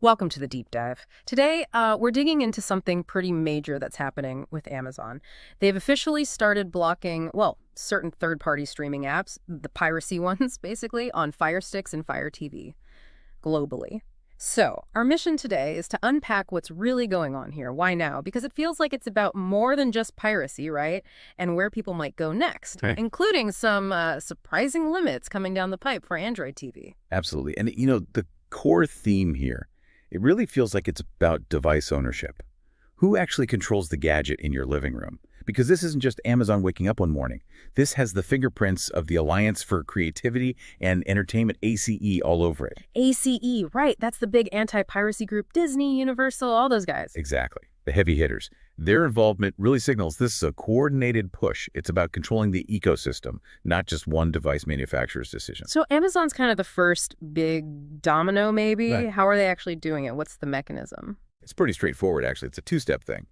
Welcome to the deep dive. Today, we're digging into something pretty major that's happening with Amazon. They've officially started blocking, well, certain third-party streaming apps, the piracy ones, basically, on Fire Sticks and Fire TV globally. So, our mission today is to unpack what's really going on here. Why now? Because it feels like it's about more than just piracy, right? And where people might go next, Hey. including some surprising limits coming down the pipe for Android TV. Absolutely. And the core theme here, it really feels like it's about device ownership. Who actually controls the gadget in your living room? Because this isn't just Amazon waking up one morning. This has the fingerprints of the Alliance for Creativity and Entertainment, ACE, all over it. ACE, right. That's the big anti-piracy group, Disney, Universal, all those guys. Exactly. The heavy hitters. Their involvement really signals this is a coordinated push. It's about controlling the ecosystem, not just one device manufacturer's decision. So Amazon's kind of the first big domino, maybe? Right. How are they actually doing it? What's the mechanism? It's pretty straightforward, actually. It's a two-step thing.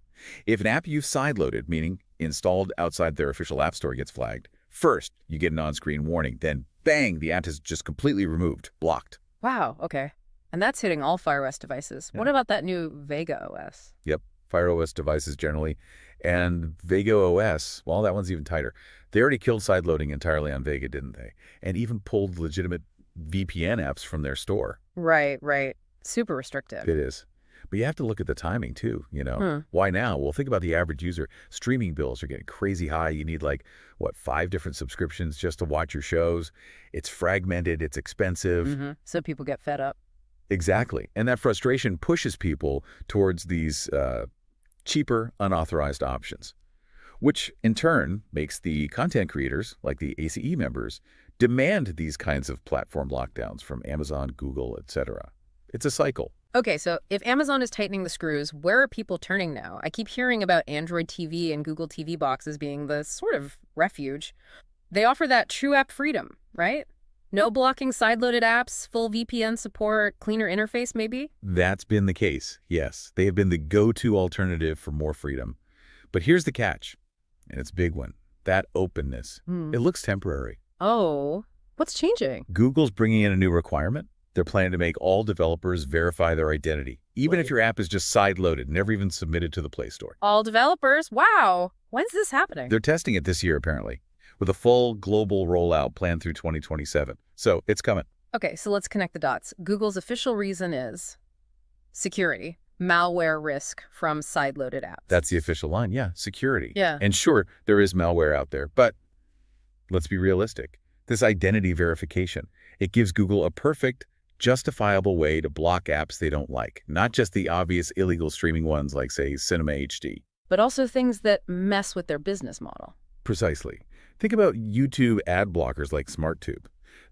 If an app you've sideloaded, meaning installed outside their official app store, gets flagged, first, you get an on-screen warning. Then, bang, the app is just completely removed, blocked. Wow, okay. And that's hitting all Fire OS devices. Yeah. What about that new Vega OS? Yep, Fire OS devices generally. And Vega OS, well, that one's even tighter. They already killed sideloading entirely on Vega, didn't they? And even pulled legitimate VPN apps from their store. Right. Super restrictive. It is. But you have to look at the timing, too, Why now? Well, think about the average user. Streaming bills are getting crazy high. You need, 5 different subscriptions just to watch your shows. It's fragmented. It's expensive. So people get fed up. Exactly. And that frustration pushes people towards these cheaper, unauthorized options, which in turn makes the content creators, like the ACE members, demand these kinds of platform lockdowns from Amazon, Google, etc. It's a cycle. Okay, so if Amazon is tightening the screws, where are people turning now? I keep hearing about Android TV and Google TV boxes being the sort of refuge. They offer that true app freedom, right? No blocking sideloaded apps, full VPN support, cleaner interface maybe? That's been the case, yes. They have been the go-to alternative for more freedom. But here's the catch, and it's a big one. That openness. It looks temporary. Oh, what's changing? Google's bringing in a new requirement. They're planning to make all developers verify their identity, even if your app is just sideloaded, never even submitted to the Play Store. All developers? Wow. When's this happening? They're testing it this year, apparently, with a full global rollout planned through 2027. So it's coming. Okay, so let's connect the dots. Google's official reason is security, malware risk from sideloaded apps. That's the official line. Yeah, security. Yeah. And sure, there is malware out there, but let's be realistic. This identity verification, it gives Google a perfect, justifiable way to block apps they don't like, not just the obvious illegal streaming ones like, say, Cinema HD. But also things that mess with their business model. Precisely. Think about YouTube ad blockers like SmartTube.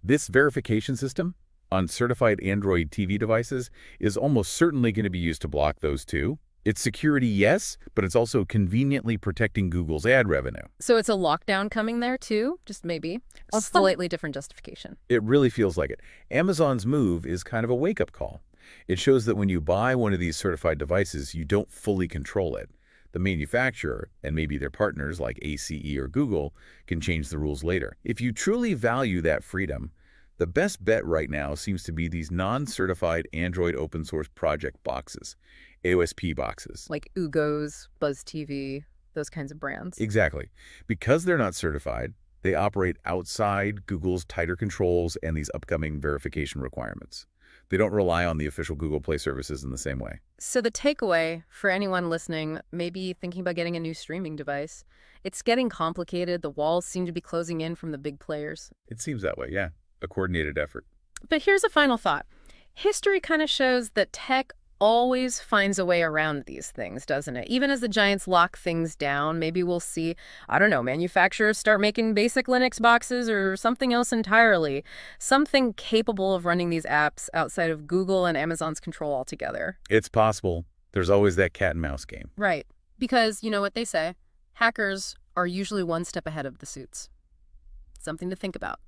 This verification system on certified Android TV devices is almost certainly going to be used to block those too. It's security, yes, but it's also conveniently protecting Google's ad revenue. So it's a lockdown coming there too? Just maybe. A slightly different justification. It really feels like it. Amazon's move is kind of a wake-up call. It shows that when you buy one of these certified devices, you don't fully control it. The manufacturer, and maybe their partners like ACE or Google, can change the rules later. If you truly value that freedom, the best bet right now seems to be these non-certified Android open source project boxes, AOSP boxes. Like Ugos, Buzz TV, those kinds of brands. Exactly. Because they're not certified, they operate outside Google's tighter controls and these upcoming verification requirements. They don't rely on the official Google Play services in the same way. So the takeaway for anyone listening, maybe thinking about getting a new streaming device, it's getting complicated. The walls seem to be closing in from the big players. It seems that way, yeah. A coordinated effort. But here's a final thought. History kind of shows that tech always finds a way around these things, doesn't it? Even as the giants lock things down, maybe we'll see, I don't know, manufacturers start making basic Linux boxes or something else entirely. Something capable of running these apps outside of Google and Amazon's control altogether. It's possible. There's always that cat and mouse game. Right. Because you know what they say, hackers are usually one step ahead of the suits. Something to think about.